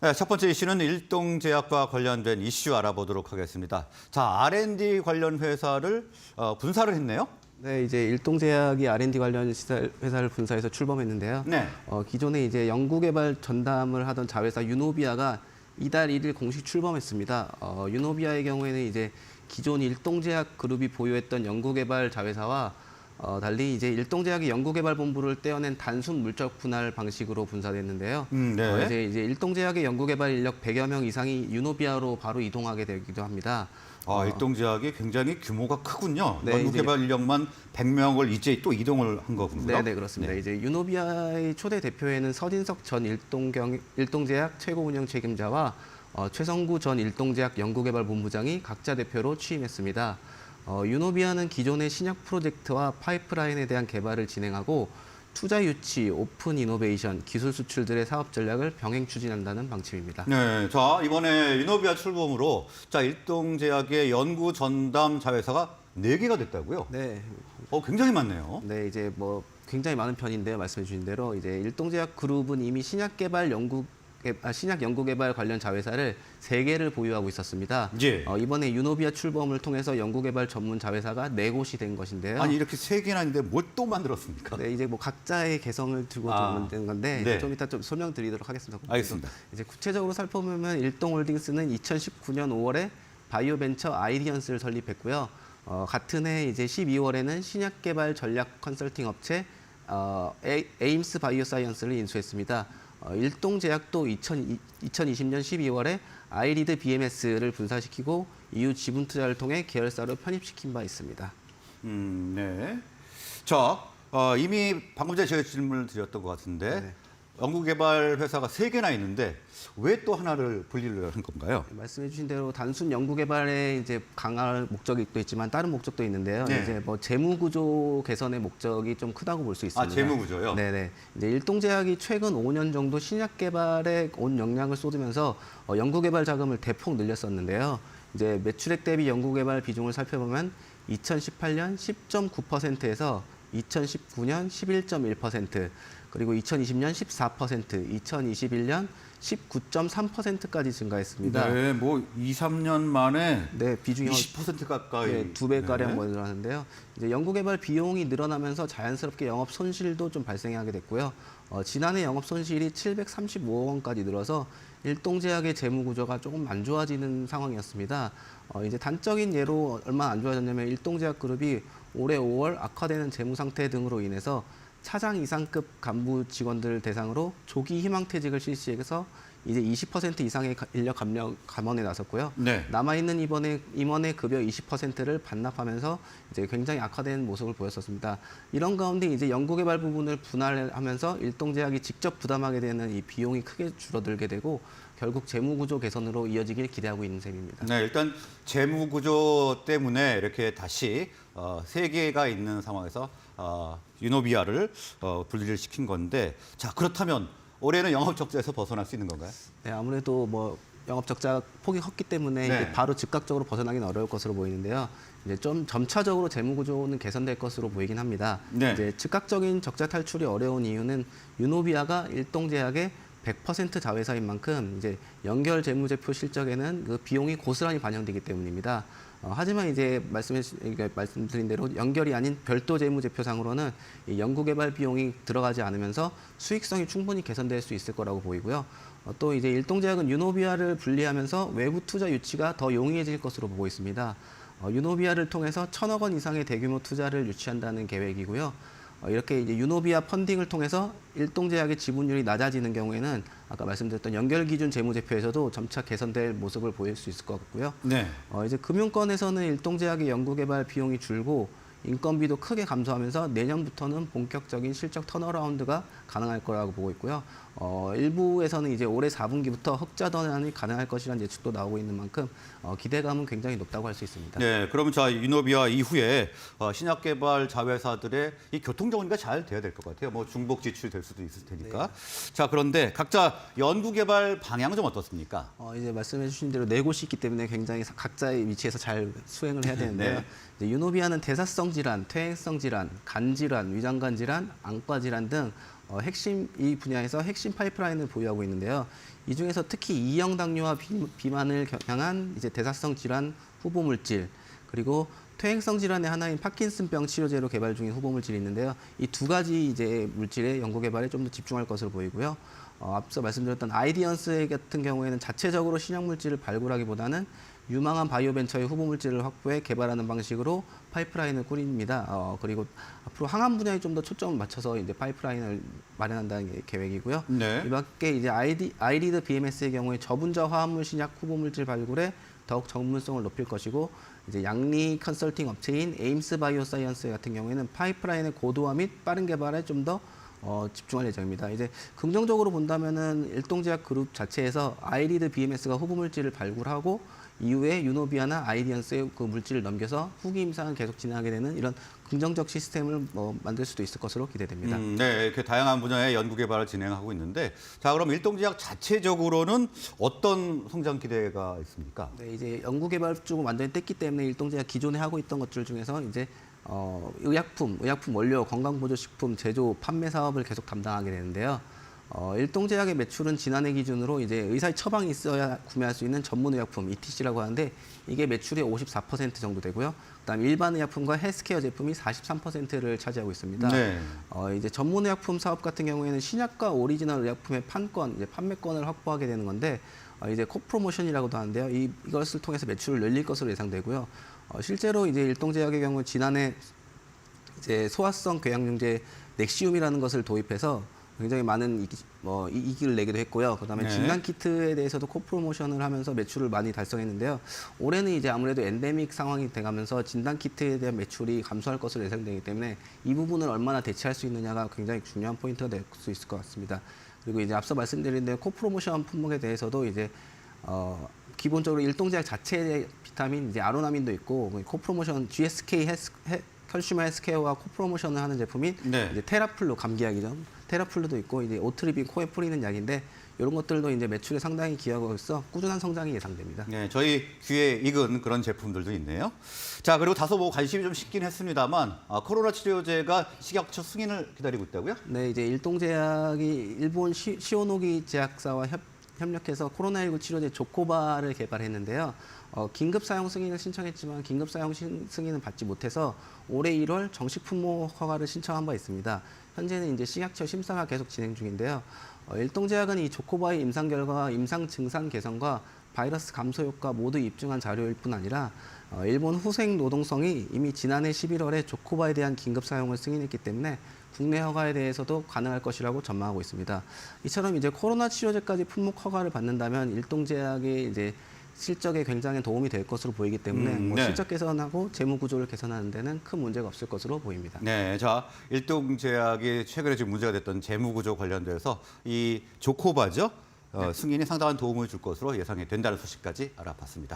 네, 첫 번째 이슈는 일동제약과 관련된 이슈 알아보도록 하겠습니다. 자, R&D 관련 회사를 분사를 했네요. 네, 이제 일동제약이 R&D 관련 회사를 분사해서 출범했는데요. 네. 기존에 이제 연구개발 전담을 하던 자회사 유노비아가 이달 1일 공식 출범했습니다. 유노비아의 경우에는 이제 기존 일동제약 그룹이 보유했던 연구개발 자회사와 달리 이제 일동제약이 연구개발본부를 떼어낸 단순 물적 분할 방식으로 분사됐는데요. 네. 이제 일동제약의 연구개발 인력 100여 명 이상이 유노비아로 바로 이동하게 되기도 합니다. 일동제약이 굉장히 규모가 크군요. 네, 연구개발 인력만 100명을 이제 또 이동을 한 거군요. 네, 그렇습니다. 네. 이제 유노비아의 초대 대표에는 서진석 전 일동제약 최고 운영 책임자와 최성구 전 일동제약 연구개발본부장이 각자 대표로 취임했습니다. 유노비아는 기존의 신약 프로젝트와 파이프라인에 대한 개발을 진행하고 투자 유치, 오픈 이노베이션, 기술 수출들의 사업 전략을 병행 추진한다는 방침입니다. 네, 자 이번에 유노비아 출범으로 자 일동제약의 연구 전담 자회사가 4개가 됐다고요? 네, 굉장히 많네요. 네 이제 뭐 굉장히 많은 편인데요. 말씀해 주신 대로 이제 일동제약 그룹은 이미 신약 연구개발 관련 자회사를 3개를 보유하고 있었습니다. 예. 이번에 유노비아 출범을 통해서 연구개발 전문 자회사가 4곳이 된 것인데요. 아니 이렇게 3개나 있는데 뭘 또 만들었습니까? 네, 이제 뭐 각자의 개성을 두고 만든 건데 네. 좀 이따 좀 설명드리도록 하겠습니다. 알겠습니다. 이제 구체적으로 살펴보면 일동홀딩스는 2019년 5월에 바이오벤처 아이디언스를 설립했고요. 같은 해 이제 12월에는 신약개발 전략 컨설팅 업체 에임스 바이오사이언스를 인수했습니다. 일동제약도 2020년 12월에 아이리드 BMS를 분사시키고 이후 지분 투자를 통해 계열사로 편입시킨 바 있습니다. 네. 자, 이미 방금 전에 제가 질문을 드렸던 것 같은데 네. 연구개발 회사가 3개나 있는데 왜 또 하나를 분리를 한 건가요? 말씀해 주신 대로 단순 연구개발에 이제 강할 목적이 또 있지만 다른 목적도 있는데요. 네. 이제 뭐 재무구조 개선의 목적이 좀 크다고 볼 수 있습니다. 재무구조요? 네네. 이제 일동제약이 최근 5년 정도 신약 개발에 온 역량을 쏟으면서 연구개발 자금을 대폭 늘렸었는데요. 이제 매출액 대비 연구개발 비중을 살펴보면 2018년 10.9%에서 2019년 11.1%, 그리고 2020년 14%, 2021년 19.3%까지 증가했습니다. 네, 뭐 2, 3년 만에 네, 비중이 20% 가까이. 네, 2배가량 네. 늘어나는데요. 이제 연구개발 비용이 늘어나면서 자연스럽게 영업 손실도 좀 발생하게 됐고요. 지난해 영업 손실이 735억 원까지 늘어서 일동제약의 재무 구조가 조금 안 좋아지는 상황이었습니다. 이제 단적인 예로 얼마나 안 좋아졌냐면 일동제약 그룹이 올해 5월 악화되는 재무 상태 등으로 인해서 차장 이상급 간부 직원들 대상으로 조기 희망퇴직을 실시해서 이제 20% 이상의 인력 감원에 나섰고요. 네. 남아있는 임원의 급여 20%를 반납하면서 이제 굉장히 악화된 모습을 보였었습니다. 이런 가운데 이제 연구개발 부분을 분할하면서 일동제약이 직접 부담하게 되는 이 비용이 크게 줄어들게 되고 결국 재무구조 개선으로 이어지길 기대하고 있는 셈입니다. 네, 일단 재무구조 때문에 이렇게 다시 3개가 있는 상황에서 유노비아를 분리를 시킨 건데, 자 그렇다면 올해는 영업 적자에서 벗어날 수 있는 건가요? 네, 아무래도 뭐 영업 적자 폭이 컸기 때문에 네. 이제 바로 즉각적으로 벗어나기는 어려울 것으로 보이는데요. 이제 좀 점차적으로 재무 구조는 개선될 것으로 보이긴 합니다. 네. 이제 즉각적인 적자 탈출이 어려운 이유는 유노비아가 일동제약의 100% 자회사인 만큼 이제 연결 재무제표 실적에는 그 비용이 고스란히 반영되기 때문입니다. 하지만 이제 말씀드린 대로 연결이 아닌 별도 재무제표상으로는 이 연구개발 비용이 들어가지 않으면서 수익성이 충분히 개선될 수 있을 거라고 보이고요. 또 이제 일동제약은 유노비아를 분리하면서 외부 투자 유치가 더 용이해질 것으로 보고 있습니다. 유노비아를 통해서 1,000억 원 이상의 대규모 투자를 유치한다는 계획이고요. 이렇게 이제 유노비아 펀딩을 통해서 일동제약의 지분율이 낮아지는 경우에는 아까 말씀드렸던 연결 기준 재무제표에서도 점차 개선될 모습을 보일 수 있을 것 같고요. 네. 이제 금융권에서는 일동제약의 연구개발 비용이 줄고 인건비도 크게 감소하면서 내년부터는 본격적인 실적 턴어라운드가 가능할 거라고 보고 있고요. 일부에서는 이제 올해 4분기부터 흑자 전환이 가능할 것이라는 예측도 나오고 있는 만큼 기대감은 굉장히 높다고 할 수 있습니다. 네, 그러면 자 유노비아 이후에 신약 개발 자회사들의 이 교통 정리가 잘 돼야 될 것 같아요. 뭐 중복 지출이 될 수도 있을 테니까. 네. 자, 그런데 각자 연구 개발 방향은 좀 어떻습니까? 이제 말씀해 주신 대로 4곳이 있기 때문에 굉장히 각자의 위치에서 잘 수행을 해야 되는데요. 네. 이제 유노비아는 대사성 뇌성 질환, 퇴행성 질환, 간 질환, 위장관 질환, 안과 질환 등 핵심 이 분야에서 핵심 파이프라인을 보유하고 있는데요. 이 중에서 특히 2형 당뇨와 비만을 겨냥한 이제 대사성 질환 후보 물질, 그리고 퇴행성 질환의 하나인 파킨슨병 치료제로 개발 중인 후보 물질이 있는데요. 이 두 가지 이제 물질의 연구 개발에 좀 더 집중할 것으로 보이고요. 앞서 말씀드렸던 아이디언스 같은 경우에는 자체적으로 신약 물질을 발굴하기보다는 유망한 바이오 벤처의 후보 물질을 확보해 개발하는 방식으로 파이프라인을 꾸립니다. 그리고 앞으로 항암 분야에 좀 더 초점을 맞춰서 이제 파이프라인을 마련한다는 게 계획이고요. 네. 이 밖에 이제 아이리드 BMS의 경우에 저분자 화합물 신약 후보 물질 발굴에 더욱 전문성을 높일 것이고, 이제 양리 컨설팅 업체인 에임스 바이오사이언스 같은 경우에는 파이프라인의 고도화 및 빠른 개발에 좀 더 집중할 예정입니다. 이제 긍정적으로 본다면은 일동제약 그룹 자체에서 아이리드 BMS가 후보 물질을 발굴하고 이후에 유노비아나 아이디언스의 그 물질을 넘겨서 후기 임상을 계속 진행하게 되는 이런 긍정적 시스템을 만들 수도 있을 것으로 기대됩니다. 네, 이렇게 다양한 분야의 연구 개발을 진행하고 있는데, 자, 그럼 일동제약 자체적으로는 어떤 성장 기대가 있습니까? 네, 이제 연구 개발 쪽을 완전히 뗐기 때문에 일동제약 기존에 하고 있던 것들 중에서 이제 의약품 원료, 건강보조식품 제조, 판매 사업을 계속 담당하게 되는데요. 일동제약의 매출은 지난해 기준으로 이제 의사의 처방이 있어야 구매할 수 있는 전문 의약품 ETC라고 하는데, 이게 매출의 54% 정도 되고요. 그다음 일반 의약품과 헬스케어 제품이 43%를 차지하고 있습니다. 네. 이제 전문 의약품 사업 같은 경우에는 신약과 오리지널 의약품의 판권, 이제 판매권을 확보하게 되는 건데, 이제 코프로모션이라고도 하는데요. 이것을 통해서 매출을 늘릴 것으로 예상되고요. 실제로 이제 일동제약의 경우 지난해 이제 소화성 궤양용제 넥시움이라는 것을 도입해서 굉장히 많은 이익을 내기도 했고요. 그다음에 네. 진단 키트에 대해서도 코프로모션을 하면서 매출을 많이 달성했는데요. 올해는 이제 아무래도 엔데믹 상황이 돼가면서 진단 키트에 대한 매출이 감소할 것으로 예상되기 때문에 이 부분을 얼마나 대체할 수 있느냐가 굉장히 중요한 포인트가 될 수 있을 것 같습니다. 그리고 이제 앞서 말씀드린 대로 코프로모션 품목에 대해서도 이제 기본적으로 일동제약 자체의 비타민, 이제 아로나민도 있고, 코프로모션 GSK 컨슈머 헬스케어와 코프로모션을 하는 제품인 네. 이제 테라플루, 감기약이죠. 테라플루도 있고, 이제 오트리빈 코에 뿌리는 약인데, 이런 것들도 이제 매출에 상당히 기여하고 있어 꾸준한 성장이 예상됩니다. 네, 저희 귀에 익은 그런 제품들도 있네요. 자, 그리고 다소 관심이 좀 식긴 했습니다만, 코로나 치료제가 식약처 승인을 기다리고 있다고요? 네, 이제 일동제약이 일본 시오노기 제약사와 협력해서 코로나19 치료제 조코바를 개발했는데요. 긴급 사용 승인을 신청했지만 긴급 사용 승인은 받지 못해서 올해 1월 정식 품목 허가를 신청한 바 있습니다. 현재는 이제 식약처 심사가 계속 진행 중인데요. 일동제약은 이 조코바의 임상 결과와 임상 증상 개선과 바이러스 감소 효과 모두 입증한 자료일 뿐 아니라 일본 후생 노동성이 이미 지난해 11월에 조코바에 대한 긴급 사용을 승인했기 때문에 국내 허가에 대해서도 가능할 것이라고 전망하고 있습니다. 이처럼 이제 코로나 치료제까지 품목 허가를 받는다면 일동제약의 이제 실적에 굉장히 도움이 될 것으로 보이기 때문에 네. 실적 개선하고 재무 구조를 개선하는 데는 큰 문제가 없을 것으로 보입니다. 네, 자, 일동제약이 최근에 지금 문제가 됐던 재무구조 관련돼서 이 조코바죠? 승인이 상당한 도움을 줄 것으로 예상이 된다는 소식까지 알아봤습니다.